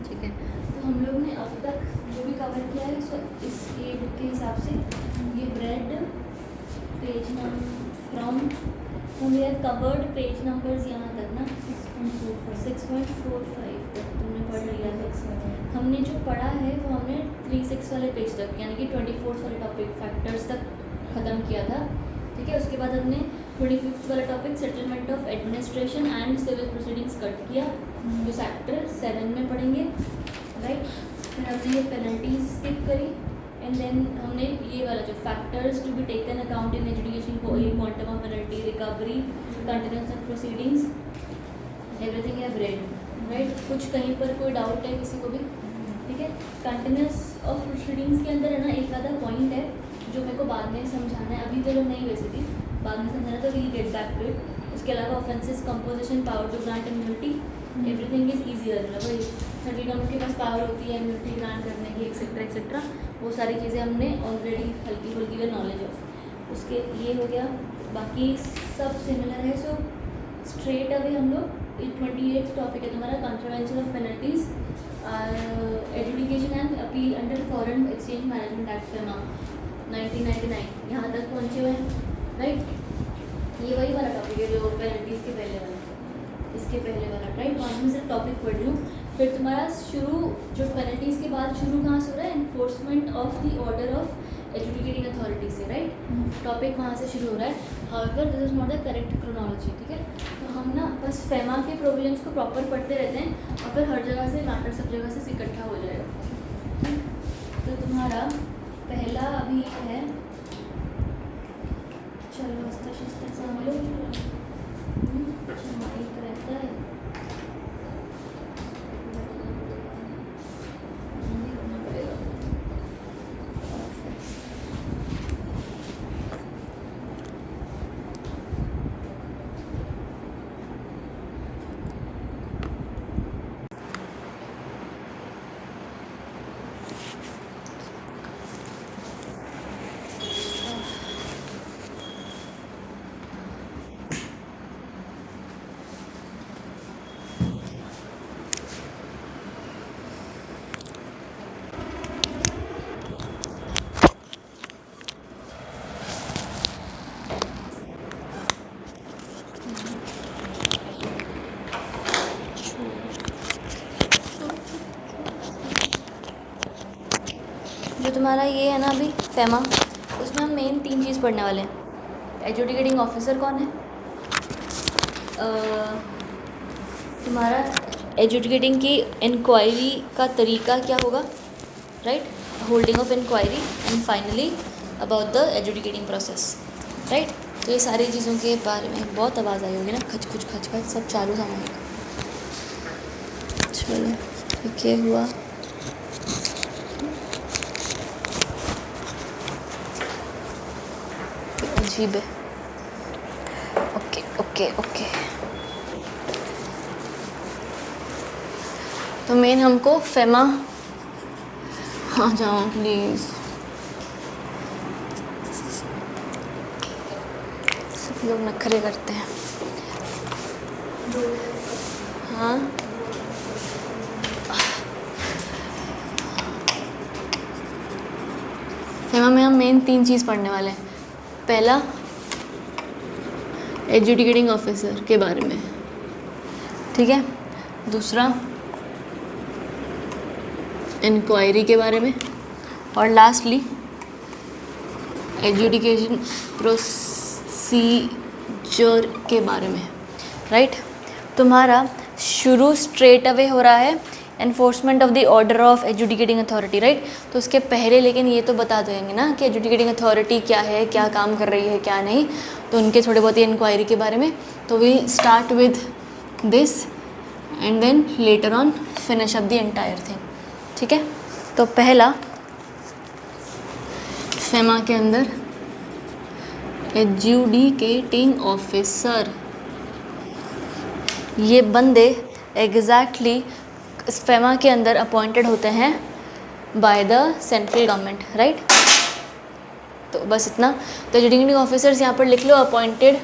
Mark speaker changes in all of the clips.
Speaker 1: ठीक है, तो हम लोग ने अब तक जो भी कवर किया है सो इस ये बुक के हिसाब से ये red page number from we have covered page numbers यहाँ तक ना 6.45 तक तुमने पढ़ लिया है। हमने जो पढ़ा है वो हमने 36 वाले पेज तक यानी कि 24 वाले टॉपिक फैक्टर्स तक ख़त्म किया था। ठीक है, उसके बाद हमने 25 वाला topic settlement of administration and civil proceedings cut किया जो चैप्टर 7 में पढ़ेंगे, राइट। फिर हमने ये पेनल्टीज स्किप करी एंड देन हमने ये वाला जो factors to be taken account in education को ये quantum of penalty recovery continuous of proceedings everything have read, right. कुछ कहीं पर कोई डाउट है किसी को भी? ठीक है, कंटिन्यूस ऑफ प्रोसीडिंग्स के अंदर है ना एक आधा पॉइंट है जो मेरे को बाद में समझाना है, अभी तो लोग नहीं वैसे भी बाद में समझाना, तो we'll get back to it. उसके अलावा offences composition power to grant immunity everything is easier, मतलब वही सेंट्रल गवर्नमेंट के पास पावर होती है इम्यूनिटी ग्रांट करने की एक्सेट्रा एक्सेट्रा, वो सारी चीज़ें हमने ऑलरेडी हल्की फुल्की में नॉलेज ऑफ उसके ये हो गया। बाकी सब सिमिलर है। सो स्ट्रेट अवे हम लोग 28 टॉपिक है तुम्हारा contravention of penalties adjudication and appeal under foreign exchange management act FEMA 1999 यहाँ तक पहुँचे हुए हैं, राइट। ये वही वाला टॉपिक है जो पेनल्टीज़ के पहले वाला, इसके पहले वाला, राइट। वहाँ में सिर्फ टॉपिक पढ़ लूँ। फिर तुम्हारा शुरू जो पेनल्टीज़ के बाद शुरू कहाँ से हो रहा है? Enforcement of the order of educating authority से, राइट। टॉपिक वहाँ से शुरू हो रहा है। However this is not the correct chronology, ठीक है। तो हम ना बस फेमा के प्रोविजंस को प्रॉपर पढ़ते रहते हैं और फिर हर जगह से मैटर सब जगह से इकट्ठा हो जाएगा। तो तुम्हारा पहला अभी है, चलो अस्तर शस्त्र संभालो, एक रहता है जो तुम्हारा ये है ना अभी फेमा, उसमें हम मेन 3 चीज़ पढ़ने वाले हैं। एजुकेटिंग ऑफिसर कौन है, तुम्हारा एजुकेटिंग की इंक्वायरी का तरीका क्या होगा, right, holding of inquiry and finally about the educating process, right. तो ये सारी चीज़ों के बारे में बहुत आवाज़ आई होगी ना, खच खच खच खच सब चालू सामान। चलो ठीक है, हुआ अजीब है। ओके ओके ओके, तो मेन हमको फेमा, हाँ जाओ प्लीज़, सब लोग नखरे करते हैं। हाँ फेमा में हम मेन 3 चीज़ पढ़ने वाले हैं। पहला एजुकेटिंग ऑफिसर के बारे में, ठीक है। दूसरा इंक्वायरी के बारे में और लास्टली एजुकेशन प्रोसीजर के बारे में, राइट। तुम्हारा शुरू स्ट्रेट अवे हो रहा है enforcement of the order of educating authority, right. तो उसके पहले लेकिन ये तो बता देंगे ना कि एजुकेटिंग अथॉरिटी क्या है, क्या काम कर रही है, क्या नहीं, तो उनके थोड़े बहुत ही इंक्वायरी के बारे में। तो we start with this and then later on finish up the entire thing, ठीक है। तो पहला फेमा के अंदर एजुकेटिंग ऑफिसर, ये बंदे एग्जैक्टली इस फेमा के अंदर अपॉइंटेड होते हैं by the central government, right. तो बस इतना। तो एजुकेटिंग ऑफिसर्स यहाँ पर लिख लो, अपॉइंटेड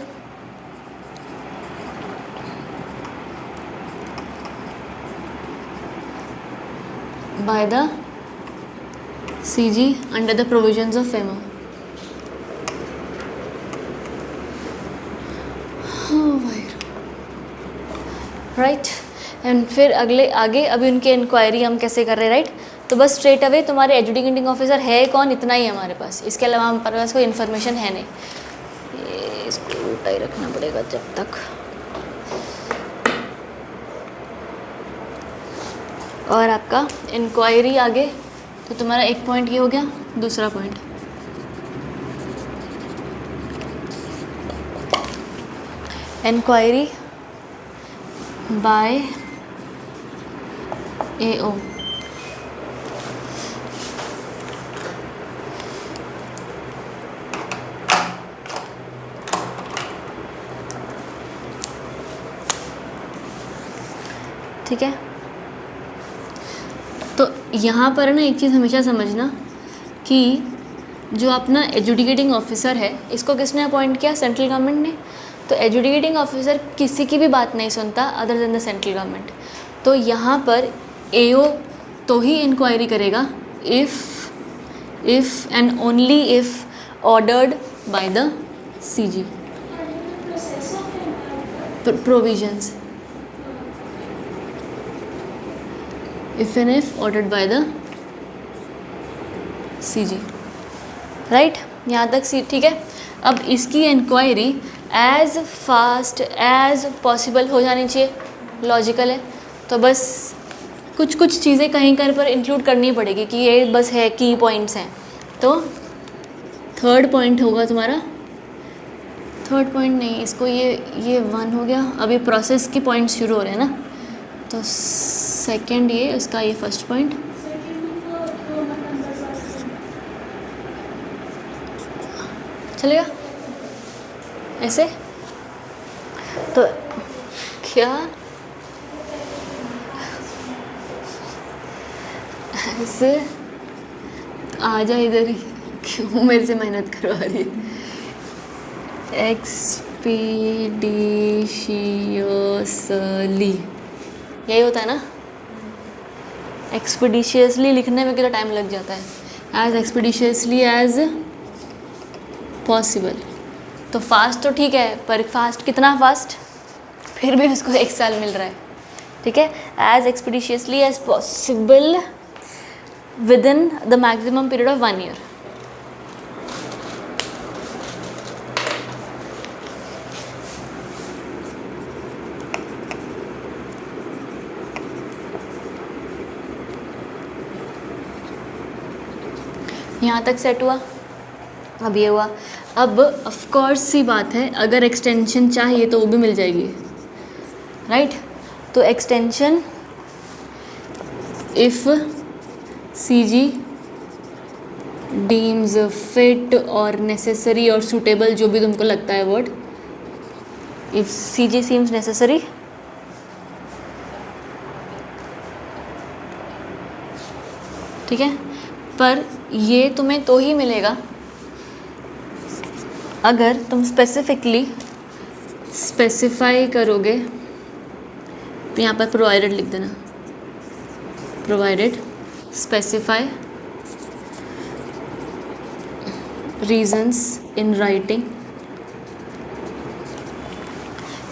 Speaker 1: by the CG under the provisions of FEMA. Right and फिर अगले आगे अभी उनकी इंक्वायरी हम कैसे कर रहे हैं, राइट। तो बस स्ट्रेट अवे तुम्हारे एजुकेटिंग ऑफिसर है कौन, इतना ही हमारे पास, इसके अलावा हमारे पास कोई इन्फॉर्मेशन है नहीं। ये इसको उल्टा ही रखना पड़ेगा जब तक। और आपका इंक्वायरी आगे, तो तुम्हारा एक पॉइंट ये हो गया। दूसरा पॉइंट इंक्वायरी बाय AO। ठीक है, तो यहाँ पर ना एक चीज़ हमेशा समझना कि जो अपना एजुकेटिंग ऑफिसर है, इसको किसने अपॉइंट किया, सेंट्रल गवर्नमेंट ने। तो एजुकेटिंग ऑफिसर किसी की भी बात नहीं सुनता other than the central government. तो यहाँ पर AO तो ही इंक्वायरी करेगा if and only if ordered by the CG provisions, if and if ordered by the CG, right. यहाँ तक ठीक है। अब इसकी inquiry as fast as possible हो जानी चाहिए, लॉजिकल है। तो बस कुछ कुछ चीज़ें कहीं कहीं पर इंक्लूड करनी पड़ेगी कि ये बस है की पॉइंट्स हैं। तो थर्ड पॉइंट होगा तुम्हारा, थर्ड पॉइंट नहीं, इसको ये 1 हो गया। अभी प्रोसेस के पॉइंट्स शुरू हो रहे हैं ना, तो सेकंड ये उसका ये फर्स्ट पॉइंट। चलेगा ऐसे। तो क्या ऐसे आ जा इधर ही, क्यों मेरे से मेहनत करवा रही है। एक्सपीडिशियसली यही होता है ना, एक्सपीडिशियसली लिखने में कितना टाइम लग जाता है, एज एक्सपीडिशियसली एज पॉसिबल। तो फास्ट तो ठीक है, पर फास्ट कितना फास्ट, फिर भी उसको 1 साल मिल रहा है। ठीक है, as expeditiously as possible within the maximum period of 1 year. यहाँ तक सेट हुआ। अब ये हुआ। अब ऑफ कोर्स सी बात है, अगर एक्सटेंशन चाहिए तो वो भी मिल जाएगी, राइट। तो extension if CG deems fit और नेसेसरी और सूटेबल, जो भी तुमको लगता है word, if CG seems necessary, ठीक है। पर ये तुम्हें तो ही मिलेगा अगर तुम स्पेसिफिकली स्पेसिफाई करोगे। तो यहाँ पर प्रोवाइडेड लिख देना, provided specify reasons in writing,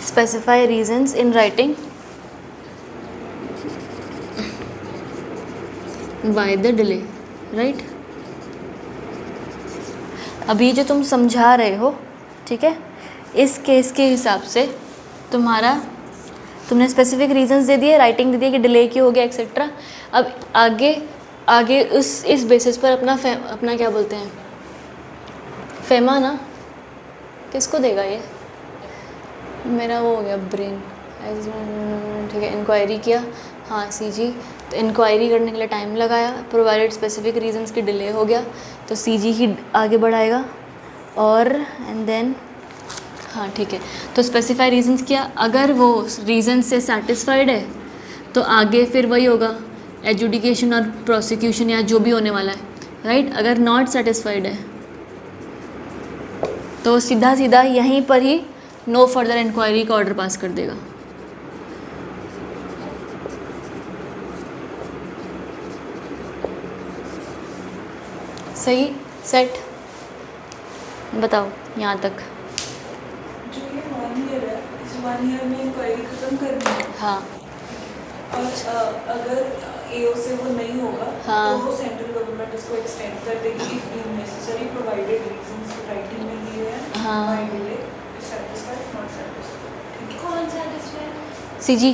Speaker 1: specify reasons in writing by the delay, right. अभी जो तुम समझा रहे हो, ठीक है, इस केस के हिसाब से तुमने स्पेसिफिक रीजंस दे दिए, राइटिंग दे दिए कि डिले क्यों हो गया एक्सेट्रा। अब आगे इस बेसिस पर अपना क्या बोलते हैं, फेमा ना, किसको देगा ये, मेरा वो हो गया ब्रेन, ठीक है। इंक्वायरी किया, हाँ CG, तो इंक्वायरी करने के लिए टाइम लगाया, प्रोवाइडेड स्पेसिफिक रीजंस की डिले हो गया, तो CG ही आगे बढ़ाएगा। और एंड देन हाँ ठीक है, तो स्पेसिफाई रीजंस किया, अगर वो रीजन से सेटिस्फाइड है तो आगे फिर वही होगा, एजुडिकेशन और प्रोसिक्यूशन या जो भी होने वाला है, राइट। अगर नॉट सेटिस्फाइड है तो सीधा यहीं पर ही नो फर्दर इंक्वायरी का ऑर्डर पास कर देगा। सही सेट, बताओ यहाँ तक।
Speaker 2: जो ये 1 ईयर है, इस 1 ईयर में इंक्वायरी खत्म करनी है।
Speaker 1: हाँ
Speaker 2: और अगर एओ से वो नहीं होगा
Speaker 1: हाँ।
Speaker 2: तो वो सेंट्रल गवर्नमेंट उसको एक्सटेंड कर देगी if deemed necessary provided reasons writing में दिए हैं।
Speaker 1: हाँ।
Speaker 2: Why delay, satisfied not satisfied.
Speaker 3: कौन सैटिस्फाइड?
Speaker 1: सीजी,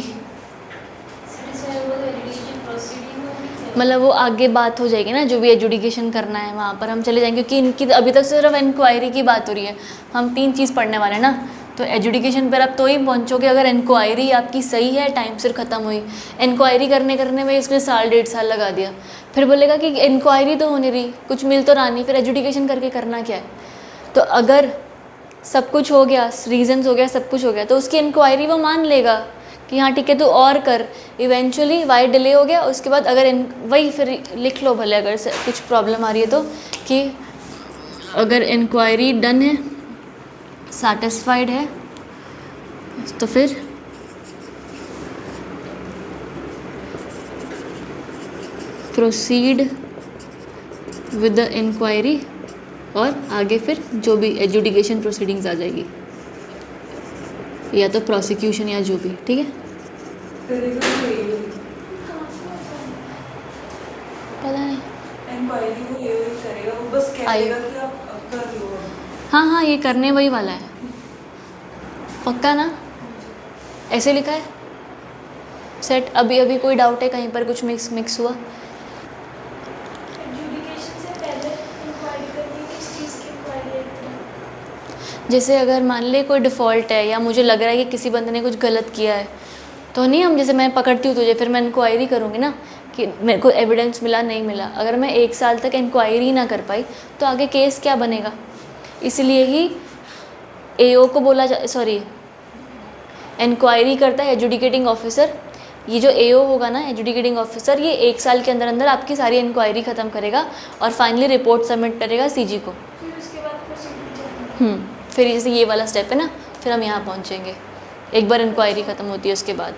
Speaker 3: सैटिस्फाइड वो वेरिफिकेशन प्रोसीडिंग में
Speaker 1: मतलब वो आगे बात हो जाएगी ना, जो भी एजुडिकेशन करना है वहाँ पर हम चले जाएंगे, क्योंकि इनकी अभी तक सिर्फ इंक्वायरी की बात हो रही है। हम 3 चीज़ पढ़ने वाले हैं ना, तो एजुडिकेशन पर आप तो ही पहुँचोगे अगर इंक्वायरी आपकी सही है, टाइम सिर ख़त्म हुई। इंक्वायरी करने में इसने 1.5 साल लगा दिया, फिर बोलेगा कि इंक्वायरी तो हो नहीं रही, कुछ मिल तो रहा नहीं, फिर एजुडिकेशन करके करना क्या है। तो अगर सब कुछ हो गया, रीजंस हो गया, सब कुछ हो गया, तो उसकी इंक्वायरी वो मान लेगा कि हाँ ठीक है तू और कर। इवेंचुअली वाई डिले हो गया, उसके बाद अगर वही फिर लिख लो भले अगर कुछ प्रॉब्लम आ रही है तो, कि अगर इंक्वायरी डन है, सेटिस्फाइड है, तो फिर प्रोसीड विद द इंक्वायरी, और आगे फिर जो भी एजुडिकेशन प्रोसीडिंग्स आ जाएगी, या तो प्रोसिक्यूशन या जो भी, ठीक है।
Speaker 2: करेगा वो एओ,
Speaker 1: पता नहीं।
Speaker 2: इंक्वायरी वो एओ ही करेगा, वो बस कह
Speaker 1: आई-
Speaker 2: देगा कि आप कर लो।
Speaker 1: हाँ हाँ, ये करने वही वाला है, पक्का ना? ऐसे लिखा है सेट। अभी कोई डाउट है कहीं पर, कुछ मिक्स हुआ?
Speaker 3: एजुकेशन से पहले इंक्वायरी करनी, किस चीज़ की इंक्वायरी है?
Speaker 1: जैसे अगर मान ले कोई डिफ़ॉल्ट है, या मुझे लग रहा है कि किसी बंदे ने कुछ गलत किया है, तो नहीं हम जैसे मैं पकड़ती हूँ तुझे, फिर मैं इंक्वायरी करूँगी ना कि मेरे को एविडेंस मिला नहीं मिला। अगर मैं 1 साल तक इंक्वायरी ना कर पाई तो आगे केस क्या बनेगा। इसलिए ही एओ को बोला सॉरी इंक्वायरी करता है एजुडिकेटिंग ऑफिसर। ये जो एओ होगा ना, एजुडिकेटिंग ऑफिसर, ये 1 साल के अंदर अंदर आपकी सारी इंक्वायरी ख़त्म करेगा और फाइनली रिपोर्ट सबमिट करेगा सीजी को।
Speaker 3: फिर उसके बाद प्रोसीडिंग
Speaker 1: फिर जैसे ये वाला स्टेप है ना, फिर हम यहाँ पहुँचेंगे एक बार इंक्वायरी ख़त्म होती है उसके बाद।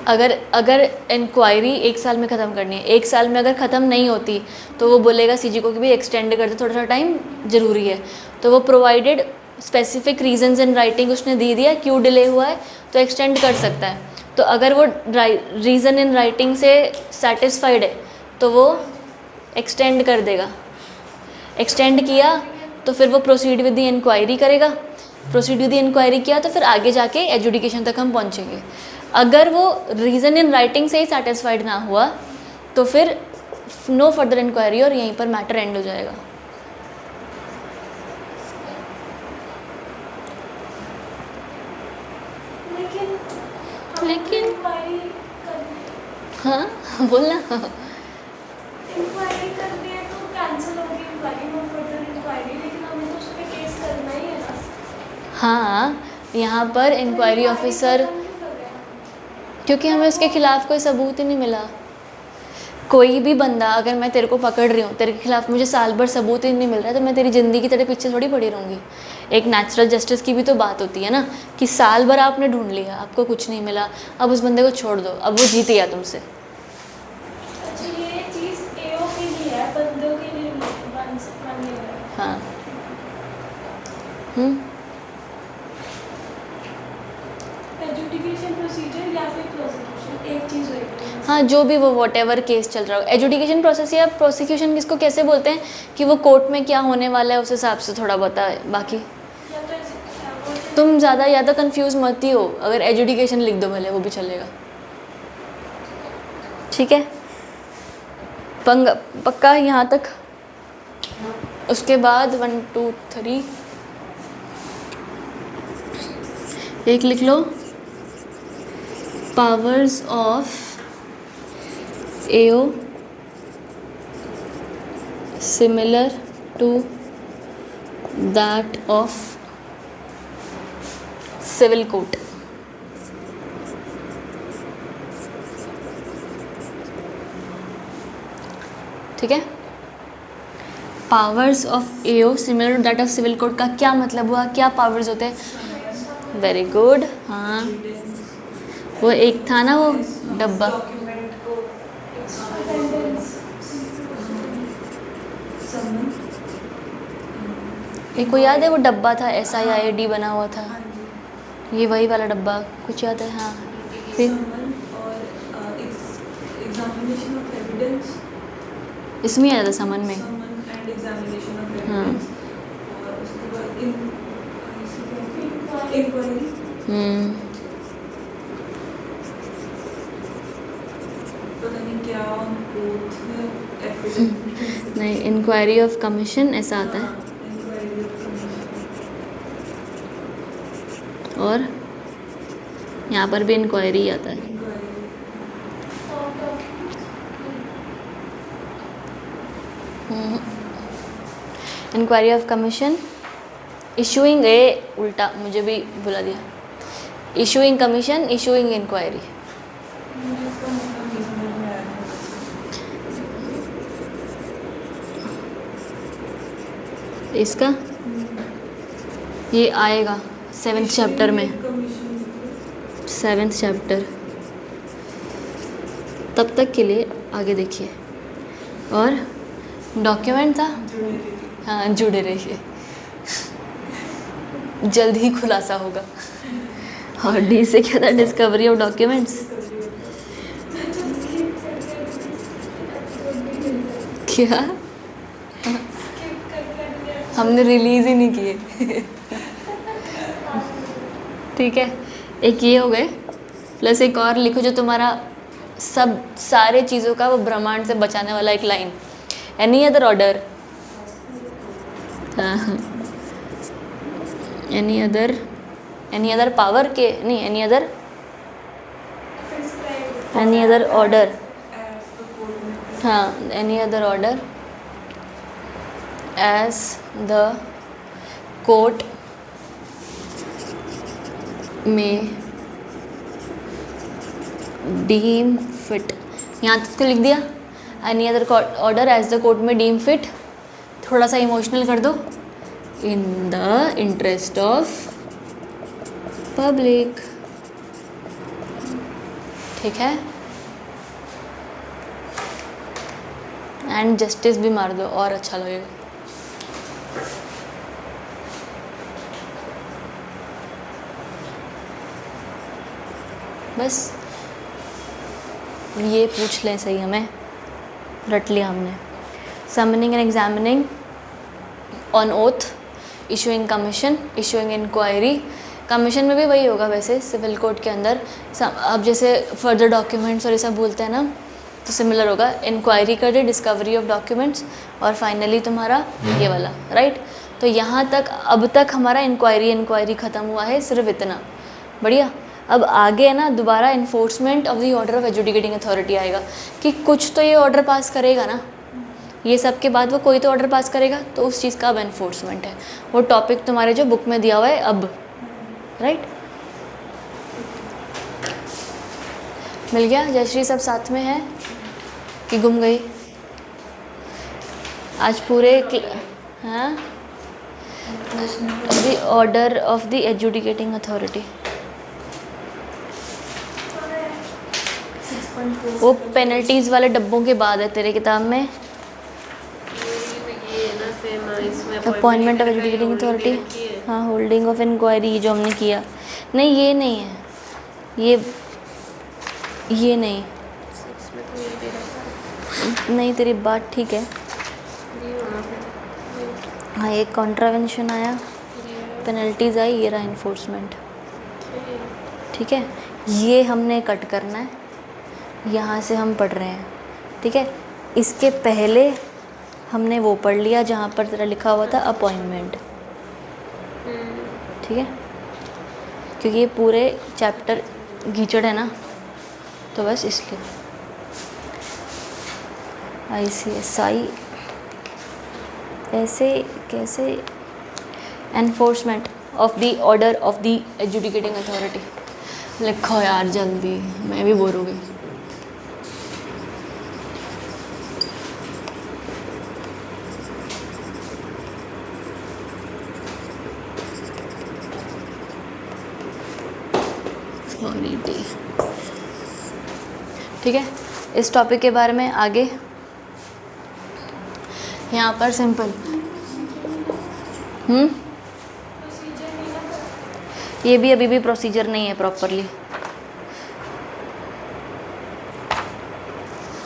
Speaker 1: अगर इंक्वायरी 1 साल में ख़त्म करनी है, 1 साल में अगर ख़त्म नहीं होती तो वो बोलेगा सीजी को कि भाई एक्सटेंड कर दे, थोड़ा सा टाइम ज़रूरी है। तो वो provided specific reasons in writing उसने दे दिया क्यों डिले हुआ है, तो एक्सटेंड कर सकता है। तो अगर वो रीज़न इन राइटिंग से सेटिस्फाइड है तो वो एक्सटेंड कर देगा। एक्सटेंड किया तो फिर वो प्रोसीड विद द इंक्वायरी करेगा। प्रोसीड विद द इंक्वायरी किया तो फिर आगे जाके एजुडिकेशन तक हम पहुँचेंगे। अगर वो रीज़न इन राइटिंग से ही सेटिस्फाइड ना हुआ तो फिर नो फर्दर इंक्वायरी, और यहीं पर मैटर एंड हो जाएगा। लेकिन
Speaker 3: इंक्वायरी करनी,
Speaker 1: हाँ बोलना।
Speaker 3: इंक्वायरी करनी है तो कैंसिल होगी इंक्वायरी, नो फर्दर इंक्वायरी, लेकिन हमें तो उस पर केस करना ही है ना।
Speaker 1: हाँ, यहाँ पर इंक्वायरी ऑफिसर, क्योंकि हमें उसके खिलाफ कोई सबूत ही नहीं मिला। कोई भी बंदा, अगर मैं तेरे को पकड़ रही हूँ, तेरे के खिलाफ मुझे साल भर सबूत ही नहीं मिल रहा है, तो मैं तेरी ज़िंदगी की तेरे पीछे थोड़ी पड़ी रहूँगी। एक नेचुरल जस्टिस की भी तो बात होती है ना, कि साल भर आपने ढूंढ लिया, आपको कुछ नहीं मिला, अब उस बंदे को छोड़ दो, अब वो जीत गया तुमसे।
Speaker 3: अच्छा, ये चीज़ एओ के लिए है, बंदों के लिए नहीं, मानने वाला।
Speaker 1: हाँ
Speaker 3: एजुडिकेशन प्रोसीजर या फिर प्रोसिक्यूशन, एक चीज़ होगी।
Speaker 1: हाँ, जो भी वो वॉटेवर केस चल रहा हो, एजुडिकेशन प्रोसेस या प्रोसिक्यूशन किसको कैसे बोलते हैं, कि वो कोर्ट में क्या होने वाला है उस हिसाब से थोड़ा बहुत है। बाकी
Speaker 3: या तो ऐसे क्या बोलते हैं,
Speaker 1: तुम ज़्यादा या तो कंफ्यूज मत ही हो, अगर एजुडिकेशन लिख दो भले वो भी चलेगा, ठीक है। पक्का यहाँ तक। उसके बाद 1 2 3 एक लिख लो, powers of AO similar to that of civil court. ठीक है, powers of AO similar to that of civil court का क्या मतलब हुआ, क्या पावर्स होते हैं? Very good. हाँ, वो एक था ना वो डब्बा,
Speaker 2: डॉक्यूमेंट को
Speaker 1: एक को याद है वो डब्बा था SIID बना हुआ था,
Speaker 2: हाँ जी,
Speaker 1: ये वही वाला डब्बा कुछ याद है? हाँ फिर
Speaker 2: समन और एग्जामिनेशन ऑफ एविडेंस,
Speaker 1: इसमें आया था समन में।
Speaker 2: समन एंड एग्जामिनेशन ऑफ
Speaker 1: हाँ।
Speaker 2: एविडेंस, और उसके बाद इंक्वायरी, पता नहीं क्या ऑन बोथ एविडेंस,
Speaker 1: नहीं, इंक्वायरी ऑफ कमीशन ऐसा आता है।
Speaker 2: इंक्वायरी ऑफ कमीशन,
Speaker 1: और यहाँ पर भी इंक्वायरी आता है।
Speaker 2: Inquiry,
Speaker 1: inquiry of commission, issuing a, उल्टा मुझे भी बुला दिया, इशूइंग कमीशन, इशूइंग इंक्वायरी।
Speaker 2: मुझे इसका मतलब नहीं समझ में आया है।
Speaker 1: इसका ये आएगा 7th चैप्टर में,
Speaker 2: कमीशन
Speaker 1: 7th चैप्टर, तब तक के लिए आगे देखिए। और डॉक्यूमेंट था,
Speaker 2: जुड़े रहिए।
Speaker 1: हाँ जुड़े रहिए, जल्द ही खुलासा होगा। और डी से क्या था? Discovery of documents. क्या? हमने रिलीज ही नहीं किए। ठीक है, एक ये हो गए, प्लस एक और लिखो जो तुम्हारा सब सारे चीज़ों का वो ब्रह्मांड से बचाने वाला एक line, any other order, any other power के नहीं, एनी अदर ऑर्डर, हाँ any other order as the court may deem fit, यहाँ तक तो लिख दिया। Any other order as the court may deem fit, थोड़ा सा इमोशनल कर दो, in the interest of public, ठीक है, एंड जस्टिस भी मार दो और अच्छा लगेगा। बस ये पूछ लें सही, हमें रट लिया हमने। Summoning and examining on oath, issuing commission, issuing inquiry. Commission में भी वही होगा वैसे सिविल कोड के अंदर। अब जैसे फर्दर डॉक्यूमेंट्स और ये सब बोलते हैं ना, तो सिमिलर होगा। इंक्वायरी कर दे, डिस्कवरी ऑफ डॉक्यूमेंट्स, और फाइनली तुम्हारा ये वाला, राइट। तो यहाँ तक अब तक हमारा इंक्वायरी ख़त्म हुआ है, सिर्फ इतना। बढ़िया। अब आगे है ना, दोबारा enforcement of the order of adjudicating authority आएगा कि कुछ तो ये ऑर्डर पास करेगा ना, ये सब के बाद वो कोई तो ऑर्डर पास करेगा, तो उस चीज़ का अब इन्फोर्समेंट है। वो टॉपिक तुम्हारे जो बुक में दिया हुआ है अब, राइट। मिल गया? जयश्री सब साथ में है कि गुम गई? आज पूरे हाँ, the order of the adjudicating authority, वो पेनल्टीज़ वाले डब्बों के बाद है तेरे किताब में। अपॉइंटमेंट ऑफ एजुडिकेटिंग अथॉरिटी, हाँ, होल्डिंग ऑफ इंक्वायरी जो हमने किया। नहीं ये नहीं है, ये नहीं, नहीं तेरी बात ठीक है। हाँ, एक कॉन्ट्रावेंशन आया, पेनल्टीज़ आई, ये रहा इन्फोर्समेंट, ठीक है। ये हमने कट करना है, यहाँ से हम पढ़ रहे हैं, ठीक है। इसके पहले हमने वो पढ़ लिया जहाँ पर तेरा लिखा हुआ था अपॉइंटमेंट, ठीक है, क्योंकि ये पूरे चैप्टर घीचड़ है ना, तो बस इसलिए। ICSI ऐसे कैसे? Enforcement of the order of the adjudicating authority. लिखो यार जल्दी, मैं भी बोर हो गई। ठीक है, इस टॉपिक के बारे में आगे यहाँ पर सिंपल
Speaker 3: प्रोसीजर नहीं ना करते।
Speaker 1: ये भी अभी भी प्रोसीजर नहीं है प्रॉपरली।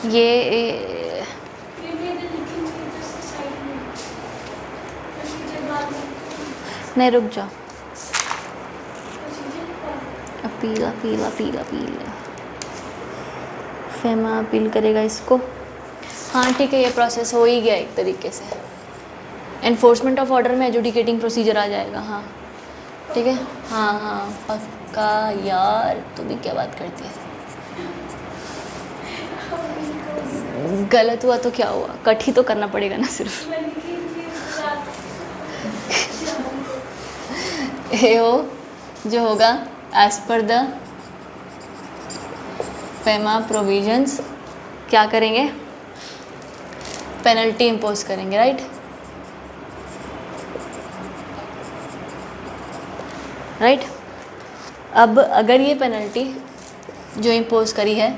Speaker 1: ये
Speaker 3: भी इधर लिखेंगे तो इसके साइड में प्रोसीजर बाद में
Speaker 1: नहीं, रुक जाओ।
Speaker 3: Procedure
Speaker 1: appeal appeal appeal appeal, FEMA appeal करेगा इसको। हाँ ठीक है, ये प्रोसेस हो ही गया एक तरीके से। एनफोर्समेंट ऑफ ऑर्डर में एजुडिकेटिंग प्रोसीजर आ जाएगा। हाँ ठीक है, हाँ हाँ पक्का। यार तू भी क्या बात करती है। गलत हुआ तो क्या हुआ, कट ही तो करना पड़ेगा ना सिर्फ।
Speaker 3: मैं लिखी थी रात
Speaker 1: ए हो जो होगा as per the FEMA provisions क्या करेंगे, पेनल्टी इम्पोज करेंगे, राइट। राइट अब अगर ये पेनल्टी जो इम्पोज करी है,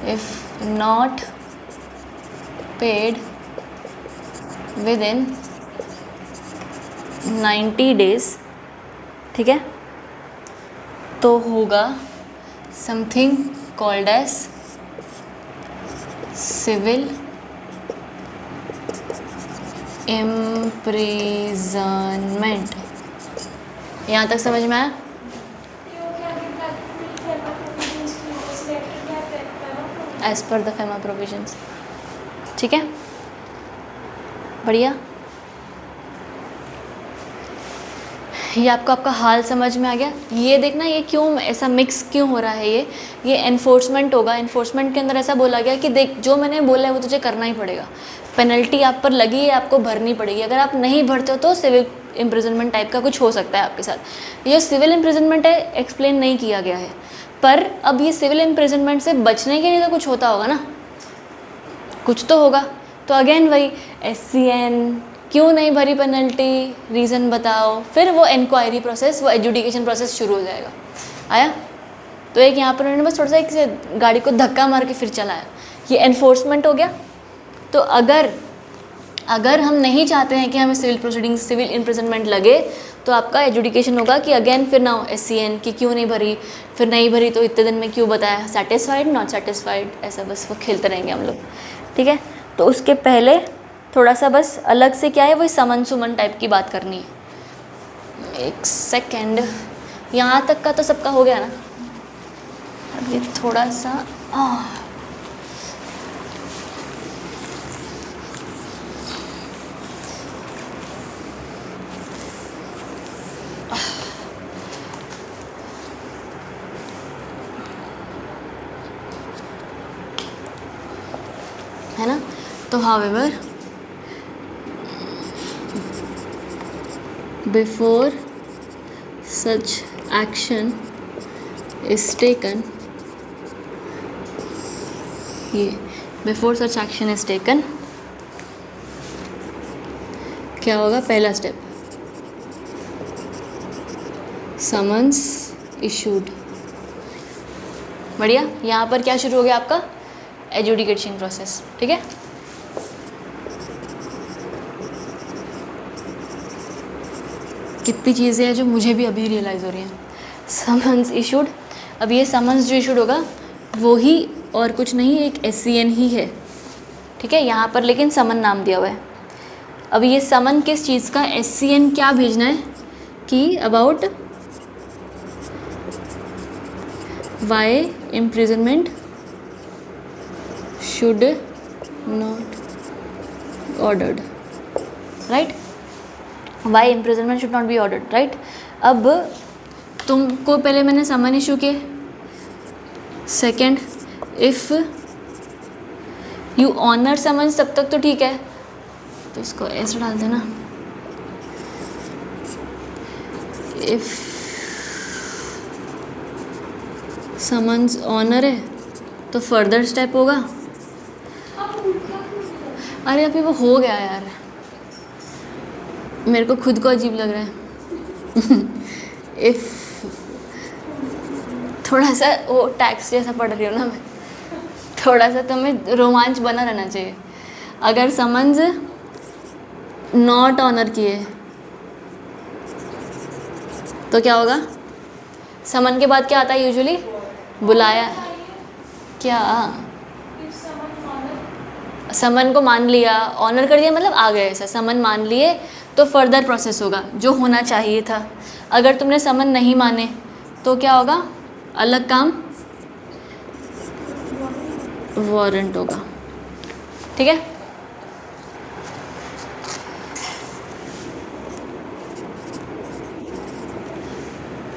Speaker 1: if not paid within 90 days, ठीक है, तो होगा something called as civil imprisonment. यहाँ तक समझ में आया?
Speaker 3: ये हो गया कि प्रैक्टिकली फेमा प्रोविजंस की सिलेक्टेड है FEMA provisions
Speaker 1: as per the FEMA provisions, ठीक है, बढ़िया। ये आपको आपका हाल समझ में आ गया। ये देखना ये क्यों ऐसा मिक्स क्यों हो रहा है। ये एनफोर्समेंट होगा। एनफोर्समेंट के अंदर ऐसा बोला गया कि देख जो मैंने बोला है वो तुझे करना ही पड़ेगा। पेनल्टी आप पर लगी है, आपको भरनी पड़ेगी। अगर आप नहीं भरते हो तो सिविल इम्प्रिजनमेंट टाइप का कुछ हो सकता है आपके साथ। ये सिविल इम्प्रिजनमेंट है, एक्सप्लेन नहीं किया गया है, पर अब ये सिविल इम्प्रिजनमेंट से बचने के लिए तो कुछ होता होगा ना, कुछ तो होगा। तो अगेन वही SCN, क्यों नहीं भरी पेनल्टी, रीज़न बताओ, फिर वो इंक्वायरी प्रोसेस, वो एजुडिकेशन प्रोसेस शुरू हो जाएगा। आया? तो एक यहाँ पर उन्होंने बस थोड़ा सा एक गाड़ी को धक्का मार के फिर चलाया। ये एनफोर्समेंट हो गया। तो अगर हम नहीं चाहते हैं कि हमें सिविल प्रोसीडिंग्स, सिविल इम्प्रिजनमेंट लगे, तो आपका एजुडिकेशन होगा कि अगेन फिर ना SCN कि क्यों नहीं भरी, फिर नहीं भरी तो इतने दिन में क्यों बताया, सेटिस्फाइड नॉट सेटिस्फाइड, ऐसा बस वो खेलते रहेंगे हम लोग, ठीक है। तो उसके पहले थोड़ा सा बस अलग से क्या है, वही समन सुमन टाइप की बात करनी है। एक सेकेंड, यहाँ तक का तो सबका हो गया ना। अब ये थोड़ा सा है ना। तो however before such action is taken, ये before such action is taken क्या होगा, पहला स्टेप समन्स इशूड। बढ़िया। यहाँ पर क्या शुरू हो गया आपका, एजुडिकेशन प्रोसेस, ठीक है। कितनी चीज़ें हैं जो मुझे भी अभी रियलाइज़ हो रही हैं। समन्स इशूड, अब ये समन्स जो इशूड होगा वो ही और कुछ नहीं, एक SCN ही है, ठीक है। यहाँ पर लेकिन समन नाम दिया हुआ है। अब ये समन किस चीज़ का, SCN क्या भेजना है कि about why imprisonment should not ordered, right. Why imprisonment should not be ordered, right. अब तुमको पहले मैंने समन इशू किए। Second, if you honour summons, तब तक तो ठीक है, तो इसको ऐसे डाल देना। इफ़ समन्स ऑनर है तो फर्दर स्टेप होगा। अरे अभी वो हो गया यार, मेरे को खुद को अजीब लग रहा है। इफ़ थोड़ा सा वो टैक्स जैसा पढ़ रही हूँ ना मैं, थोड़ा सा तुम्हें रोमांच बना रहना चाहिए। अगर समन्स नॉट ऑनर किए तो क्या होगा? समन के बाद क्या आता है यूजुअली? बुलाया। क्या?
Speaker 3: If someone honor,
Speaker 1: समन को मान लिया, ऑनर कर दिया मतलब आ गए, ऐसा समन मान लिए तो फर्दर प्रोसेस होगा जो होना चाहिए था। अगर तुमने समन नहीं माने तो क्या होगा? अलग काम, वारंट होगा। ठीक है,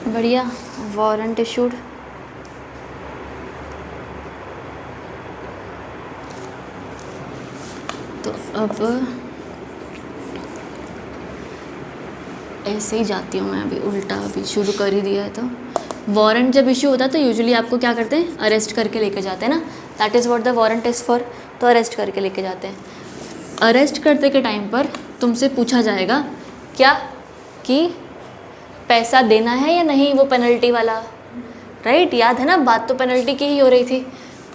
Speaker 1: बढ़िया। वारंट इशूड, तो अब ऐसे ही जाती हूँ मैं, अभी उल्टा अभी शुरू कर ही दिया है। तो वारंट जब इशू होता है तो यूजुअली आपको क्या करते हैं? अरेस्ट करके लेके जाते हैं ना, that is what the warrant is for. तो अरेस्ट करके लेके जाते हैं। अरेस्ट करते के टाइम पर तुमसे पूछा जाएगा क्या कि पैसा देना है या नहीं, वो पेनल्टी वाला, राइट? याद है ना, बात तो पेनल्टी की ही हो रही थी,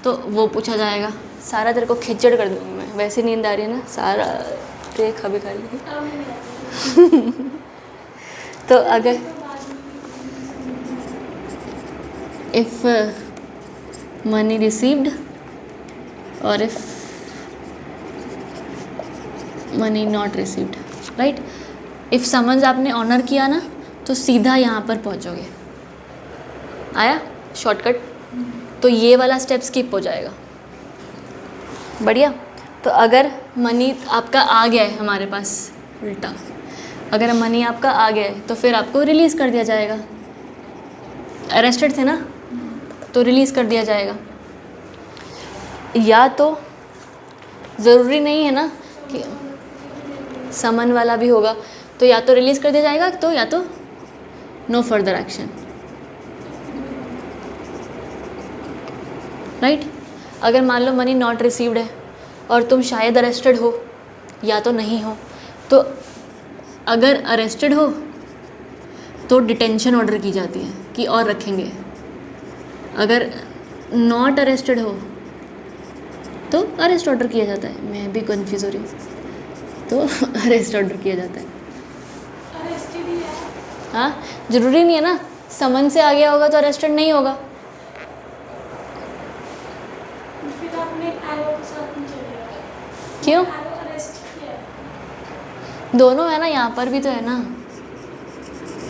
Speaker 1: तो वो पूछा जाएगा। सारा तेरे को खिचड़ कर दूँगी मैं, वैसे नींद आ रही है ना, सारा देख अभी कर ली।
Speaker 3: अब नहीं आता।
Speaker 1: तो अगर
Speaker 3: तो बाद में
Speaker 1: इफ़ मनी रिसीव्ड और if money not received, right? If समझ आपने ऑनर किया ना तो सीधा यहाँ पर पहुँचोगे। आया शॉर्टकट? तो ये वाला स्टेप स्किप हो जाएगा। बढ़िया। तो अगर मनी आपका आ गया है हमारे पास, उल्टा, अगर मनी आपका आ गया है तो फिर आपको रिलीज़ कर दिया जाएगा। अरेस्टेड थे ना, तो रिलीज़ कर दिया जाएगा। या तो ज़रूरी नहीं है ना कि समन वाला भी होगा, तो या तो रिलीज़ कर दिया जाएगा, तो या तो नो फर्दर एक्शन, राइट? अगर मान लो मनी नॉट रिसीव्ड है और तुम शायद अरेस्टेड हो या तो नहीं हो, तो अगर अरेस्टेड हो तो डिटेंशन ऑर्डर की जाती है कि और रखेंगे। अगर नॉट अरेस्टेड हो तो अरेस्ट ऑर्डर किया जाता है। मैं भी कंफ्यूज हो रही हूँ, तो अरेस्ट ऑर्डर किया जाता है।
Speaker 3: अरेस्टेड ही है।
Speaker 1: हाँ, ज़रूरी नहीं है ना, समन से आ गया होगा तो अरेस्टेड नहीं होगा।
Speaker 3: फिर आपने एरो के साथ नहीं चलेगा।
Speaker 1: क्यों?
Speaker 3: एरो अरेस्ट किया है।
Speaker 1: दोनों है ना, यहाँ पर भी तो है ना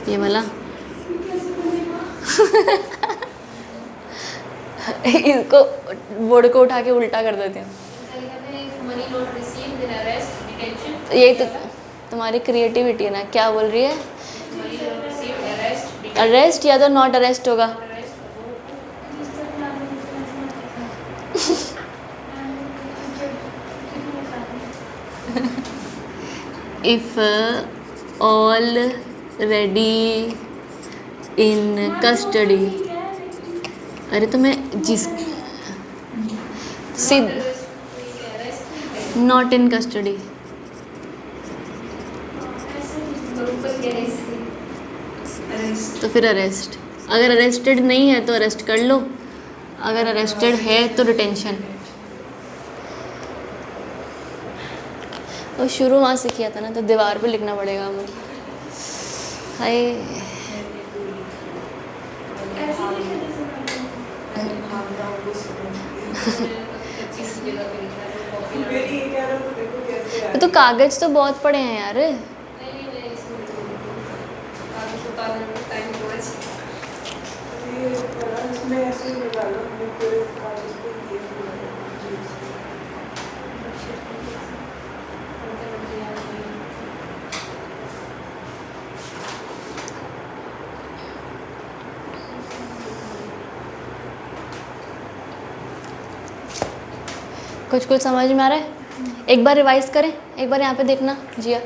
Speaker 1: ये वाला।
Speaker 3: कैसे बनेगा?
Speaker 1: इसको बोर्ड को उठा के उल्टा कर देते हैं। यही तो तुम्हारी क्रिएटिविटी है ना। क्या बोल रही है? अरेस्ट या तो नॉट अरेस्ट होगा।
Speaker 3: जिस तक नाम
Speaker 1: इफ ऑलरेडी इन कस्टडी। अरे तो मैं जिस सिद नॉट इन कस्टडी, तो फिर अरेस्ट। अगर अरेस्टेड नहीं है तो अरेस्ट कर लो, अगर अरेस्टेड है तो डिटेंशन। और शुरू वहाँ से किया था ना, तो दीवार पे लिखना पड़ेगा हमें। हाय,
Speaker 2: मेरी ये कह रहा हूँ तो देखो कैसे आ
Speaker 1: तो कागज तो बहुत पड़े हैं यार।
Speaker 2: ये करा, इसमें ऐसे ही निकालो, हमने पूरे कागज पे किए पूरा।
Speaker 1: कुछ कुछ समझ में आ रहा है? एक बार रिवाइज करें, एक बार यहाँ पे देखना जिया।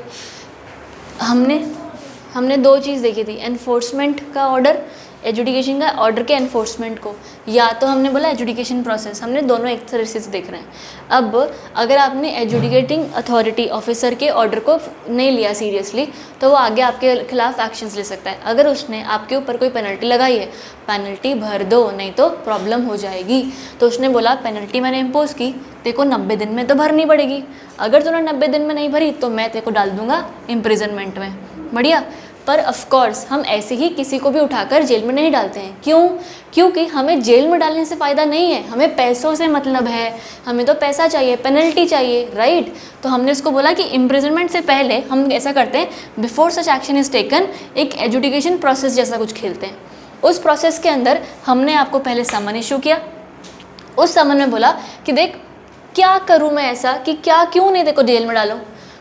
Speaker 1: हमने दो चीज़ देखी थी, एनफोर्समेंट का ऑर्डर, एजुडिकेशन का ऑर्डर के एनफोर्समेंट को। या तो हमने बोला एजुडिकेशन प्रोसेस, हमने दोनों एक तरह से देख रहे हैं। अब अगर आपने एजुडिकेटिंग अथॉरिटी ऑफिसर के ऑर्डर को नहीं लिया सीरियसली, तो वो आगे आपके खिलाफ एक्शंस ले सकता है। अगर उसने आपके ऊपर कोई पेनल्टी लगाई है, पेनल्टी भर दो नहीं तो प्रॉब्लम हो जाएगी। तो उसने बोला पेनल्टी मैंने इम्पोज की, तेरे को 90 दिन में तो भरनी पड़ेगी। अगर तूने 90 दिन में नहीं भरी तो मैं तेरे को डाल दूंगा इम्प्रिजनमेंट में। बढ़िया। पर ऑफ कोर्स हम ऐसे ही किसी को भी उठाकर जेल में नहीं डालते हैं। क्यों? क्योंकि हमें जेल में डालने से फ़ायदा नहीं है, हमें पैसों से मतलब है, हमें तो पैसा चाहिए, पेनल्टी चाहिए, राइट। तो हमने उसको बोला कि इम्प्रिजनमेंट से पहले हम ऐसा करते हैं, before such action is taken, एक एजुडिकेशन प्रोसेस जैसा कुछ खेलते हैं। उस प्रोसेस के अंदर हमने आपको पहले समन इशू किया, उस समन में बोला कि देख क्या करूँ मैं ऐसा कि क्या क्यों नहीं देखो जेल में डालो,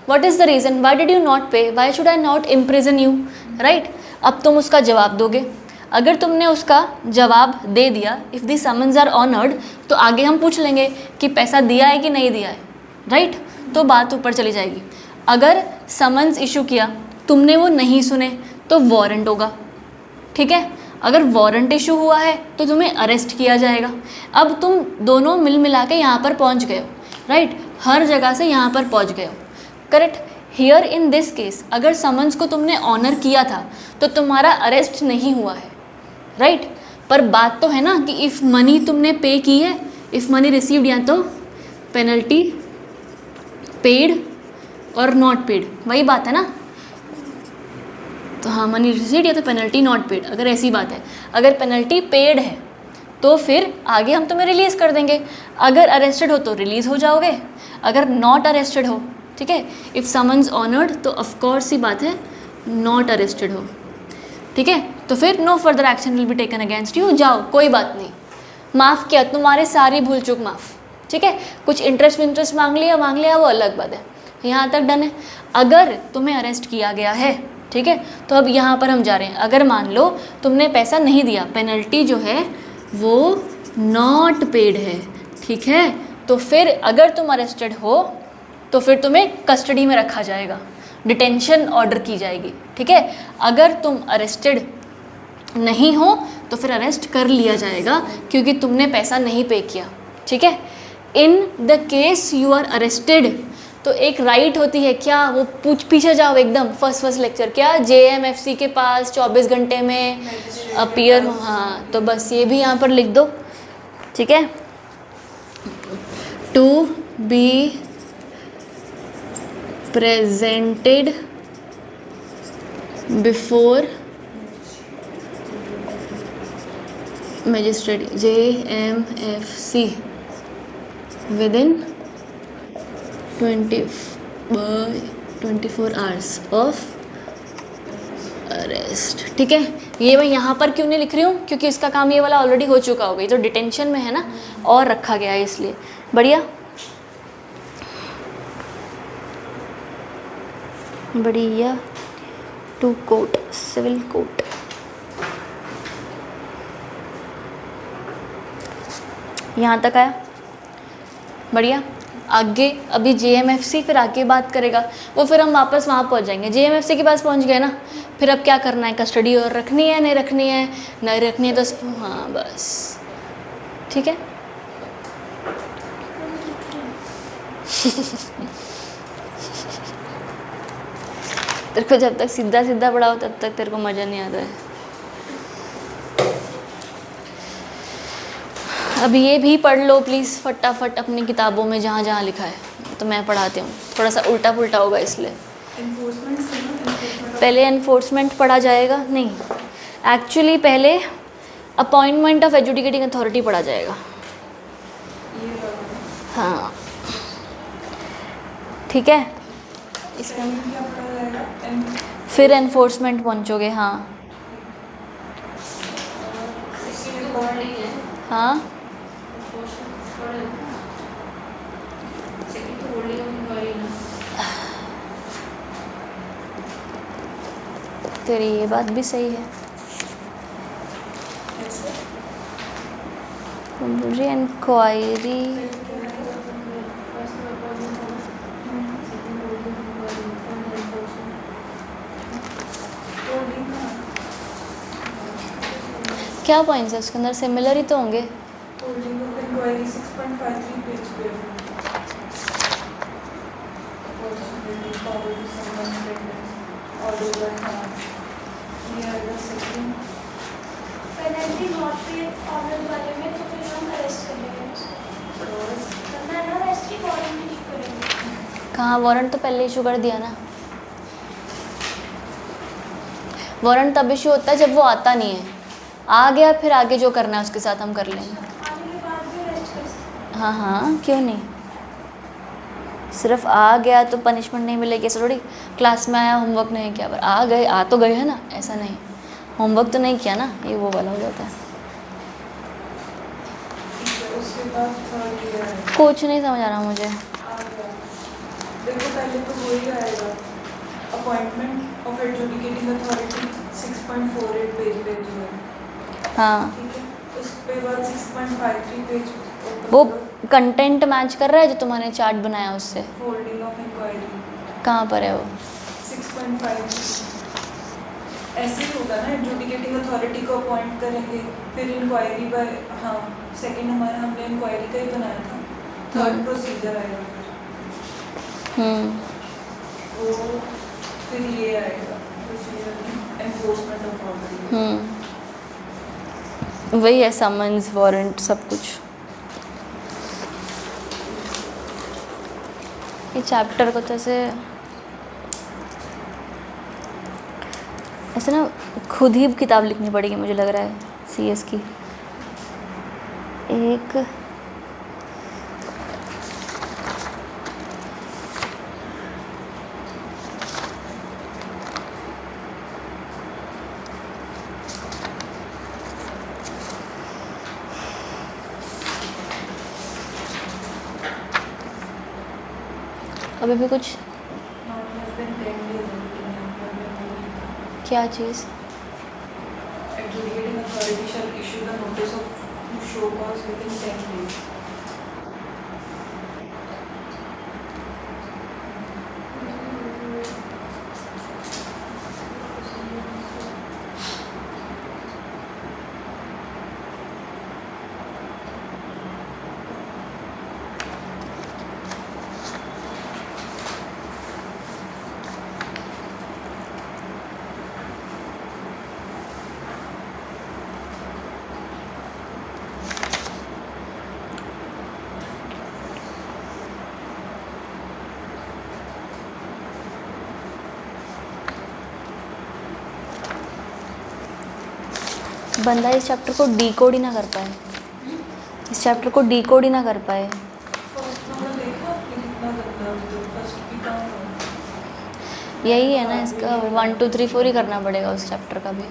Speaker 1: what is the reason, why did you not pay, why should I not imprison you, right. अब तुम उसका जवाब दोगे। अगर तुमने उसका जवाब दे दिया, if the summons are honoured, तो आगे हम पूछ लेंगे कि पैसा दिया है कि नहीं दिया है, राइट। तो बात ऊपर चली जाएगी। अगर समन्स इशू किया, तुमने वो नहीं सुने, तो वारंट होगा, ठीक है। अगर वारंट इशू हुआ है तो तुम्हें अरेस्ट किया जाएगा। अब तुम दोनों मिल मिला के यहाँ पर पहुँच गए हो, राइट, हर जगह से यहाँ पर पहुँच गए हो, correct. Here in this case अगर समन्स को तुमने ऑनर किया था तो तुम्हारा अरेस्ट नहीं हुआ है, राइट। पर बात तो है ना कि इफ़ मनी तुमने पे की है, इफ़ मनी रिसीव्ड, या तो पेनल्टी पेड और नॉट पेड, वही बात है ना। तो हाँ, मनी रिसीव्ड या तो पेनल्टी नॉट पेड, अगर ऐसी बात है। अगर पेनल्टी पेड है तो फिर आगे हम तुम्हें रिलीज़ कर देंगे। अगर अरेस्टेड हो तो रिलीज़ हो जाओगे, अगर नॉट अरेस्टेड हो, ठीक है, इफ़ समन्स ऑनर्ड तो ऑफ कोर्स ही बात है नॉट अरेस्टेड हो, ठीक है, तो फिर no further action will be taken against you, जाओ कोई बात नहीं, माफ़ किया, तुम्हारे सारी भूल चूक माफ़, ठीक है। कुछ इंटरेस्ट मांग लिया वो अलग बात है, यहाँ तक डन है। अगर तुम्हें अरेस्ट किया गया है, ठीक है, तो अब यहाँ पर हम जा रहे हैं। अगर मान लो तुमने पैसा नहीं दिया, पेनल्टी जो है वो नॉट पेड है, ठीक है, तो फिर अगर तुम अरेस्टेड हो तो फिर तुम्हें कस्टडी में रखा जाएगा, डिटेंशन ऑर्डर की जाएगी, ठीक है। अगर तुम अरेस्टेड नहीं हो तो फिर अरेस्ट कर लिया जाएगा क्योंकि तुमने पैसा नहीं पे किया, ठीक है। In the case you are arrested, तो एक राइट होती है, क्या वो पीछे जाओ एकदम फर्स्ट लेक्चर, क्या JMFC के पास 24 घंटे में अपीयर हो, हाँ, तो बस ये भी यहाँ पर लिख दो, ठीक है। To be presented before magistrate JMFC within 24 hours of arrest, ठीक है। ये मैं यहाँ पर क्यों नहीं लिख रही हूँ, क्योंकि इसका काम ये वाला ऑलरेडी हो चुका होगा, ये तो डिटेंशन में है ना, और रखा गया है इसलिए। बढ़िया बढ़िया। टू कोर्ट, सिविल कोर्ट, यहाँ तक आया, बढ़िया। आगे अभी JMFC, फिर आगे बात करेगा वो, फिर हम वापस वहाँ पहुँच जाएंगे। JMFC के पास पहुँच गए ना, फिर अब क्या करना है, कस्टडी और रखनी है नहीं रखनी है, नहीं रखनी है तो हाँ बस, ठीक है। तेरे को जब तक सीधा सीधा पढ़ाओ तब तक तेरे को मज़ा नहीं आता है। अब ये भी पढ़ लो प्लीज़ फटाफट अपनी किताबों में जहाँ जहाँ लिखा है, तो मैं पढ़ाती हूँ, थोड़ा सा उल्टा पुल्टा होगा इसलिए। पहले एनफोर्समेंट पढ़ा जाएगा, नहीं एक्चुअली पहले अपॉइंटमेंट ऑफ एजुकेटिंग अथॉरिटी पढ़ा जाएगा, हाँ ठीक है। इसका फिर एनफोर्समेंट पहुँचोगे, हाँ हाँ तेरी ये बात भी सही है। मुझे इंक्वायरी क्या पॉइंट्स है उसके अंदर, सिमिलर ही तो होंगे।
Speaker 3: पेनल्टी नॉट पे ऑर्डर वाले में तो फिर हम अरेस्ट कर लेंगे उसको, ना अरेस्ट की वारंट इशू करेंगे।
Speaker 1: कहाँ, वारंट तो पहले इशू कर दिया ना, वारंट तब इशू होता है जब वो आता नहीं है, आ गया फिर आगे जो करना है उसके साथ हम कर लेंगे।
Speaker 3: आने के बाद भी अरेस्ट कर सकते
Speaker 1: हाँ हाँ क्यों नहीं, सिर्फ आ गया तो पनिशमेंट नहीं मिलेगी ऐसा थोड़ी। क्लास में आया होमवर्क नहीं किया, पर आ गए, आ तो गए है ना, ऐसा नहीं होमवर्क तो नहीं किया ना, ये वो वाला हो जाता है।
Speaker 2: ठीक है, उसके बाद थर्ड ईयर है।
Speaker 1: कुछ नहीं समझ आ रहा मुझे।
Speaker 2: आ गया। देखो पहले तो वही आएगा, appointment of adjudicating authority 6.48 page पे जो है,
Speaker 1: हाँ
Speaker 2: ठीक है। उसके बाद 6.53 पेज
Speaker 1: वो कंटेंट मैच कर रहा है जो तुम्हारे चार्ट बनाया उससे,
Speaker 2: होल्डिंग ऑफ इंक्वायरी
Speaker 1: कहाँ पर है वो?
Speaker 2: 6.5 ऐसे ही होगा ना, एडजुडिकेटिंग अथॉरिटी को अपॉइंट करेंगे, फिर इंक्वायरी बाय, हाँ सेकंड हमारा हमने इंक्वायरी का ही बनाया था, थर्ड प्रोसीजर आएगा वो, फिर ये आएगा प्रोसीजर एनफोर्समेंट ऑफ ऑर्डर।
Speaker 1: वही है, समन्स वारंट सब कुछ। ये चैप्टर को तो ऐसे ना खुद ही किताब लिखनी पड़ेगी मुझे लग रहा है सीएस की। एक अभी भी कुछ, क्या चीज़?
Speaker 2: Adjudicating authority shall issue the notice of show cause within 10 days.
Speaker 1: बंदा इस चैप्टर को डीकोड ही ना कर पाए, इस चैप्टर को डीकोड ही ना कर पाए।
Speaker 2: फर्स्ट नंबर देखा आपने कितना गंदा, तो फर्स्ट भी कहाँ हुआ?
Speaker 1: यही है ना, इसका 1 2 3 4 ही करना पड़ेगा उस चैप्टर का भी।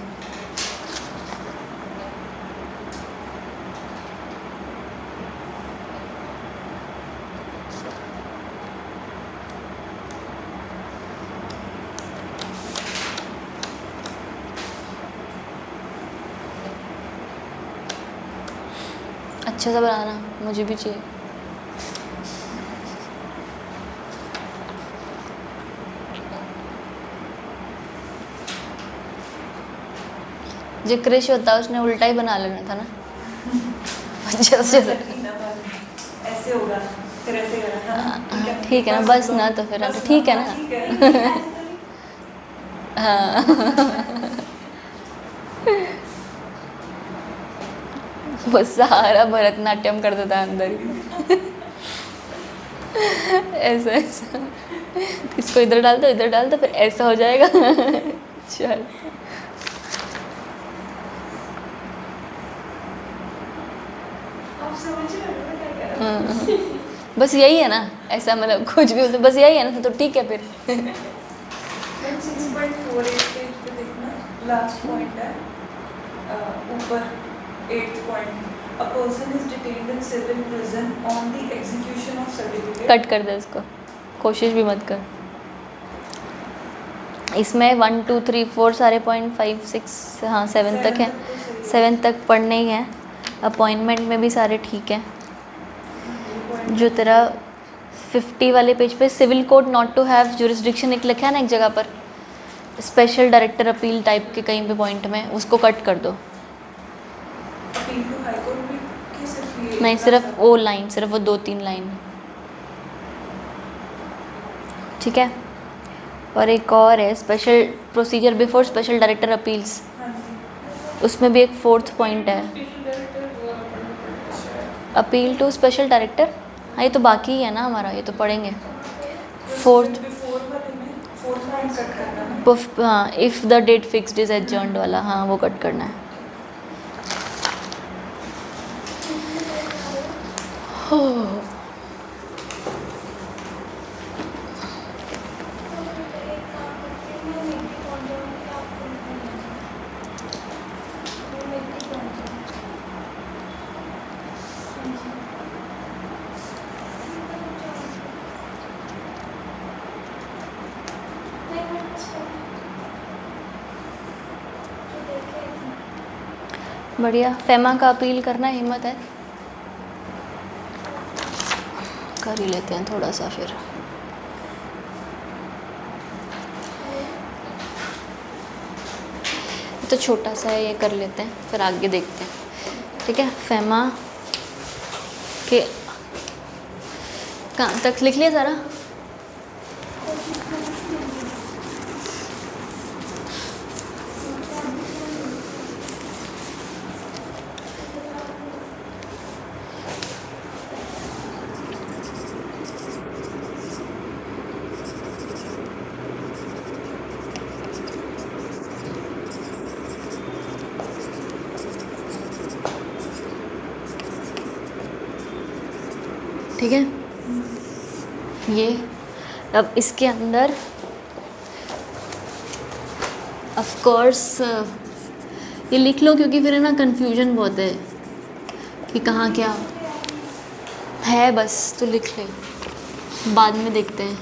Speaker 1: अच्छा सा बनाना, मुझे भी चाहिए। जो क्रिश होता है उसने उल्टा ही बना लेना था ना। अच्छा से
Speaker 2: ऐसे होगा, फिर ऐसे करना था।
Speaker 1: ठीक है ना, बस ना तो फिर ठीक है ना।
Speaker 2: ठीक है।
Speaker 1: हाँ वो सारा भरतनाट्यम कर देता है अंदर ही। ऐसा ऐसा, इसको इधर डाल दो फिर ऐसा हो जाएगा। चल
Speaker 3: आप समझ रहे हो मैं क्या कर रहा हूँ?
Speaker 1: हाँ, बस यही है ना, ऐसा मतलब कुछ भी हो तो बस यही है ना, तो ठीक है फिर।
Speaker 2: 6.48 पेज पे देखना, लास्ट पॉइंट है ऊपर 8th point, a person is detained in civil prison on the execution of certificate.
Speaker 1: Cut कर दे इसको, कोशिश भी मत कर। इसमें 1 2 3 4 सारे पॉइंट 5 6 हाँ 7 तक है, 7 तक पढ़ने ही हैं। अपॉइंटमेंट में भी सारे ठीक हैं। जो तेरा 50 वाले पेज पे civil code not to have jurisdiction एक लिखा है ना एक जगह पर, स्पेशल डायरेक्टर अपील टाइप के कहीं पे पॉइंट में, उसको कट कर दो।
Speaker 2: अपील टू हाई कोर्ट भी कि सिर्फ ये
Speaker 1: नहीं, सिर्फ वो लाइन, सिर्फ वो 2-3 लाइन, ठीक है। और एक और है special procedure before special director appeals,
Speaker 2: हाँ जी,
Speaker 1: उसमें भी एक 4th पॉइंट है, अपील टू स्पेशल डायरेक्टर। हाँ ये तो बाकी ही है ना हमारा, ये तो पढ़ेंगे। 4th
Speaker 2: बिफोर वाले में 4th लाइन कट करना ना।
Speaker 1: पुफ, हाँ, if the date fixed is adjourned वाला, हाँ वो कट करना है। हो
Speaker 3: एक काम करती हूँ, मैं मेहंदी पहुँच जाऊँगी, आप फोन कर लेना। मैं मेहंदी पहुँच जाऊँगी। हाँ जी। नहीं, मैं बस तो देख रही थी।
Speaker 1: बढ़िया। फेमा का अपील करना हिम्मत है, कर ही लेते हैं थोड़ा सा फिर। तो छोटा सा है, ये कर लेते हैं फिर आगे देखते हैं। ठीक है, फेमा के कहाँ तक लिख लिया सारा? ठीक है, ये अब इसके अंदर ऑफ कोर्स ये लिख लो, क्योंकि फिर है ना कन्फ्यूजन बहुत है कि कहाँ क्या है। बस तो लिख ले, बाद में देखते हैं।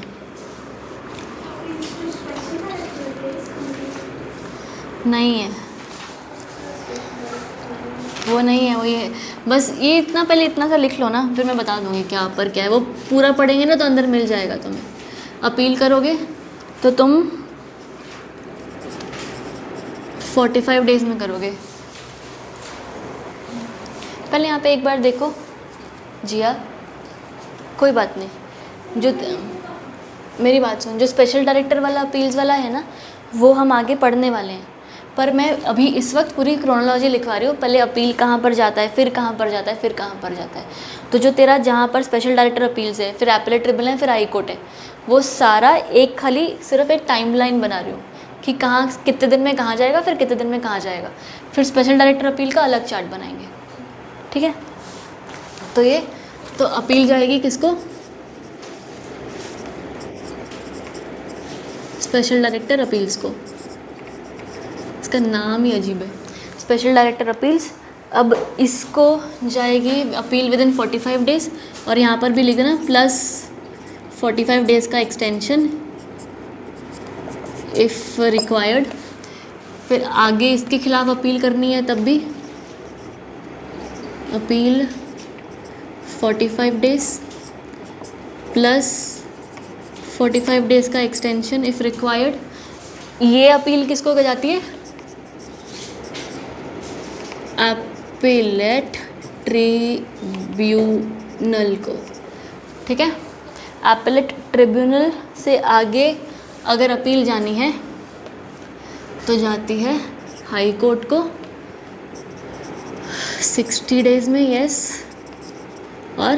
Speaker 1: नहीं है, वो नहीं है, वो ये बस ये इतना, पहले इतना सा लिख लो ना, फिर मैं बता दूंगी क्या पर क्या है। वो पूरा पढ़ेंगे ना तो अंदर मिल जाएगा तुम्हें। अपील करोगे तो तुम 45 डेज़ में करोगे। पहले यहाँ पे एक बार देखो जिया, कोई बात नहीं। जो मेरी बात सुन, जो स्पेशल डायरेक्टर वाला अपील्स वाला है ना, वो हम आगे पढ़ने वाले हैं। पर मैं अभी इस वक्त पूरी क्रोनोलॉजी लिखवा रही हूँ। पहले अपील कहाँ पर जाता है, फिर कहाँ पर जाता है, फिर कहाँ पर जाता है। तो जो तेरा जहाँ पर स्पेशल डायरेक्टर अपील्स है, फिर एपेलेट ट्रिब्यूनल है, फिर हाई कोर्ट है, वो सारा एक खाली सिर्फ एक टाइमलाइन बना रही हूँ कि कहाँ कितने दिन में कहाँ जाएगा, फिर कितने दिन में कहाँ जाएगा। फिर स्पेशल डायरेक्टर अपील का अलग चार्ट बनाएंगे। ठीक है, तो ये तो अपील जाएगी किसको? स्पेशल डायरेक्टर अपील्स को। इसका नाम ही अजीब है, स्पेशल डायरेक्टर अपील्स। अब इसको जाएगी अपील विद इन 45 डेज़, और यहाँ पर भी लिख देना प्लस 45 डेज़ का एक्सटेंशन इफ़ रिक्वायर्ड। फिर आगे इसके खिलाफ अपील करनी है तब भी अपील 45 डेज़ प्लस 45 डेज़ का एक्सटेंशन इफ़ रिक्वायर्ड। ये अपील किसको की जाती है? एपेलेट ट्रिब्यूनल को। ठीक है, एपेलेट ट्रिब्यूनल से आगे अगर अपील जानी है तो जाती है हाई कोर्ट को 60 डेज़ में, यस, और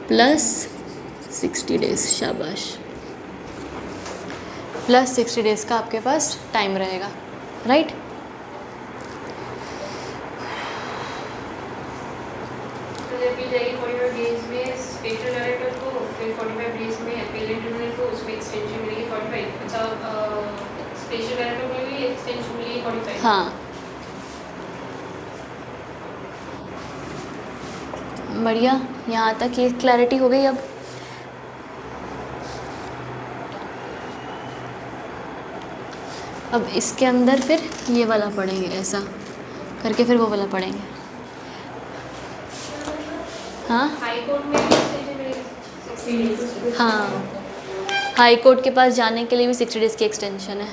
Speaker 1: प्लस 60 डेज़, शाबाश, प्लस 60 डेज़ का आपके पास टाइम रहेगा, राइट।
Speaker 4: अपील जाएगी 45 डेज में स्पेशल डायरेक्टर को, फिर 45 डेज में अपीलेट ट्रिब्यूनल को, उसमें एक्सटेंशन मिलेगी 45। अच्छा, स्पेशल डायरेक्टर को भी एक्सटेंशन मिलेगी 45।
Speaker 1: हाँ, बढ़िया, यहाँ तक ये क्लैरिटी हो गई। अब इसके अंदर फिर ये वाला पढ़ेंगे, ऐसा करके फिर वो वाला पढ़ेंगे। हाँ
Speaker 4: हाई कोर्ट में भी एक्सटेंशन मिलेगी 60 डेज।
Speaker 1: हाँ, हाई कोर्ट के पास जाने के लिए भी 60 डेज़ की एक्सटेंशन है।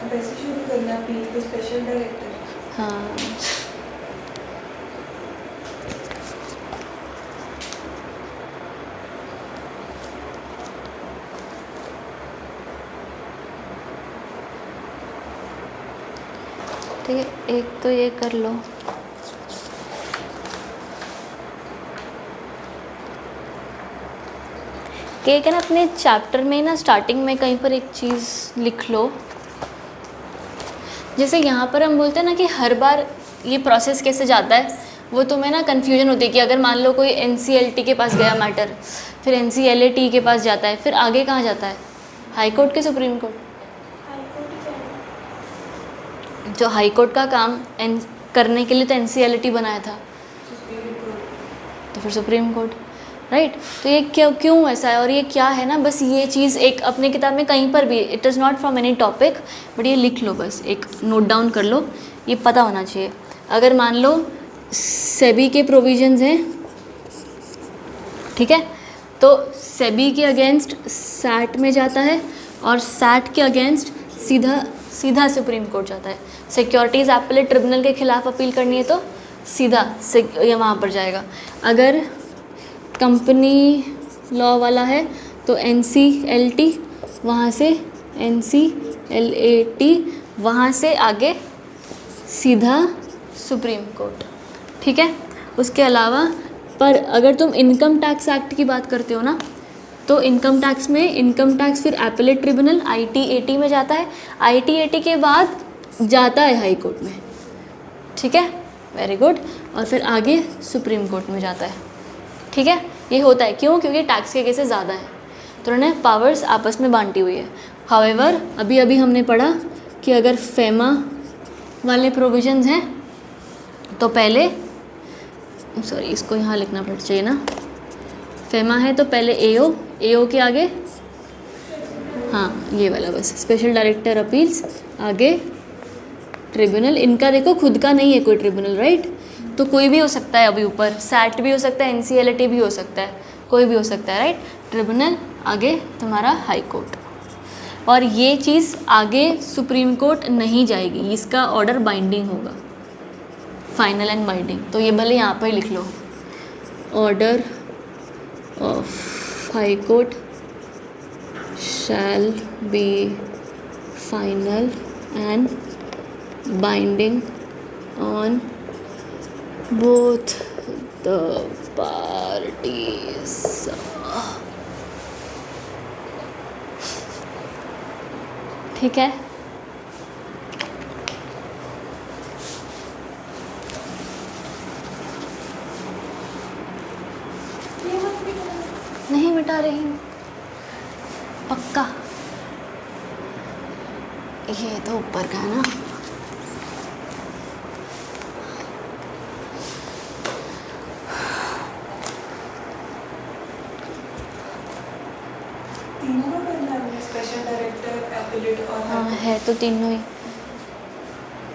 Speaker 2: अब ऐसे शुरू करना अपील को स्पेशल डायरेक्टर।
Speaker 1: हाँ, ठीक है, एक तो ये कर लो। कि एक है ना अपने चैप्टर में ना स्टार्टिंग में कहीं पर एक चीज़ लिख लो, जैसे यहाँ पर हम बोलते हैं ना कि हर बार ये प्रोसेस कैसे जाता है, वो तुम्हें ना कन्फ्यूजन होती है कि अगर मान लो कोई NCLT के पास गया मैटर, फिर NCLAT के पास जाता है, फिर आगे कहाँ जाता है, हाई कोर्ट के सुप्रीम कोर्ट।
Speaker 3: हाईकोर्ट ही कह
Speaker 1: जो हाई कोर्ट का काम करने के लिए तो NCLT बनाया था, तो फिर सुप्रीम कोर्ट, राइट। तो ये क्यों ऐसा है और ये क्या है ना, बस ये चीज़ एक अपने किताब में कहीं पर भी, it is not from any topic, but ये लिख लो, बस एक नोट डाउन कर लो, ये पता होना चाहिए। अगर मान लो सेबी के प्रोविजंस हैं, ठीक है, तो सेबी के अगेंस्ट सैट में जाता है और सैट के अगेंस्ट सीधा सुप्रीम कोर्ट जाता है। सिक्योरिटीज़ एपेलेट ट्रिब्यूनल के खिलाफ अपील करनी है तो सीधा वहाँ पर जाएगा। अगर कंपनी लॉ वाला है तो NCLT, वहाँ से NCLAT, वहाँ से आगे सीधा सुप्रीम कोर्ट, ठीक है। उसके अलावा पर अगर तुम इनकम टैक्स एक्ट की बात करते हो ना, तो इनकम टैक्स फिर एपेलेट ट्रिब्यूनल ITAT में जाता है, ITAT के बाद जाता है हाई कोर्ट में, ठीक है, वेरी गुड, और फिर आगे सुप्रीम कोर्ट में जाता है, ठीक है। ये होता है क्यों, क्योंकि टैक्स के केसेस ज़्यादा हैं, तो उन्होंने पावर्स आपस में बांटी हुई है। हाउएवर अभी हमने पढ़ा कि अगर फेमा वाले प्रोविजंस हैं तो पहले, सॉरी इसको यहाँ लिखना पड़ चाहिए ना, फेमा है तो पहले AO के आगे, हाँ ये वाला बस, स्पेशल डायरेक्टर अपील्स, आगे ट्रिब्यूनल। इनका देखो खुद का नहीं है कोई ट्रिब्यूनल, राइट, तो कोई भी हो सकता है, अभी ऊपर सैट भी हो सकता है, NCLAT भी हो सकता है, कोई भी हो सकता है, राइट। ट्रिब्यूनल आगे तुम्हारा हाई कोर्ट, और ये चीज़ आगे सुप्रीम कोर्ट नहीं जाएगी, इसका ऑर्डर बाइंडिंग होगा, फाइनल एंड बाइंडिंग। तो ये भले यहाँ पर लिख लो, order of high court shall be final and binding on both the parties। ठीक है, नहीं मिटा रही हूँ पक्का, ये तो ऊपर का है ना।
Speaker 2: स्पेशल डायरेक्टर एपेलेट और
Speaker 1: हाँ है तो तीनों ही,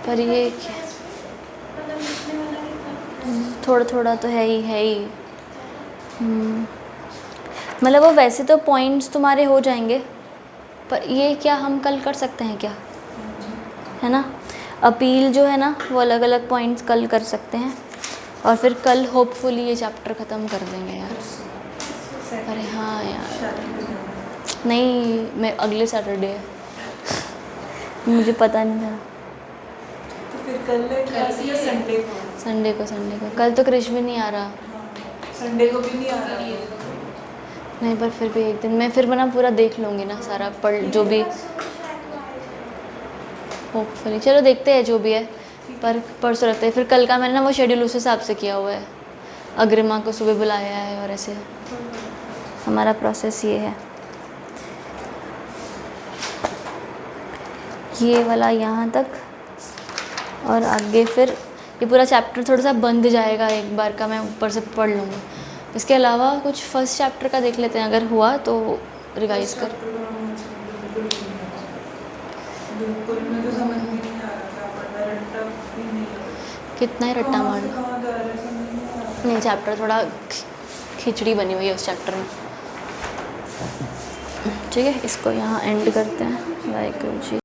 Speaker 1: पर ये
Speaker 3: मतलब लिखने वाला कितना
Speaker 1: थोड़ा थोड़ा तो है ही। मतलब वो वैसे तो पॉइंट्स तुम्हारे हो जाएंगे, पर ये क्या हम कल कर सकते हैं क्या, है ना। अपील जो है ना वो अलग अलग पॉइंट्स कल कर सकते हैं, और फिर कल होपफुली ये चैप्टर ख़त्म कर देंगे यार। अरे हाँ यार, नहीं मैं अगले सैटरडे है, मुझे पता नहीं था।
Speaker 2: तो फिर कल क्लास या संडे को?
Speaker 1: संडे को कल तो क्रिश भी नहीं आ रहा,
Speaker 2: संडे को भी नहीं आ रहा।
Speaker 1: नहीं पर फिर भी एक दिन मैं फिर बना पूरा देख लूँगी ना सारा, पढ़ जो भी होपफुली, चलो देखते हैं जो भी है। पर परसों रखते हैं, फिर कल का मैंने ना वो शेड्यूल उस हिसाब से किया हुआ है, अग्रिमा को सुबह बुलाया है, और ऐसे हमारा प्रोसेस ये है। ये वाला यहाँ तक, और आगे फिर ये पूरा चैप्टर थोड़ा सा बंद जाएगा एक बार का, मैं ऊपर से पढ़ लूँगी। इसके अलावा कुछ फर्स्ट चैप्टर का देख लेते हैं, अगर हुआ तो रिवाइज कर।
Speaker 2: बिल्कुल मुझे समझ में नहीं आ रहा था, पढ़ना रट्टा भी नहीं है।
Speaker 1: कितना ही रट्टा मार,
Speaker 2: कहाँ जा रहा है समझ नहीं आ रहा।
Speaker 1: नहीं चैप्टर थोड़ा खिचड़ी बनी हुई है उस चैप्टर में। ठीक है, इसको यहाँ एंड करते हैं। वाहिगुरू जी।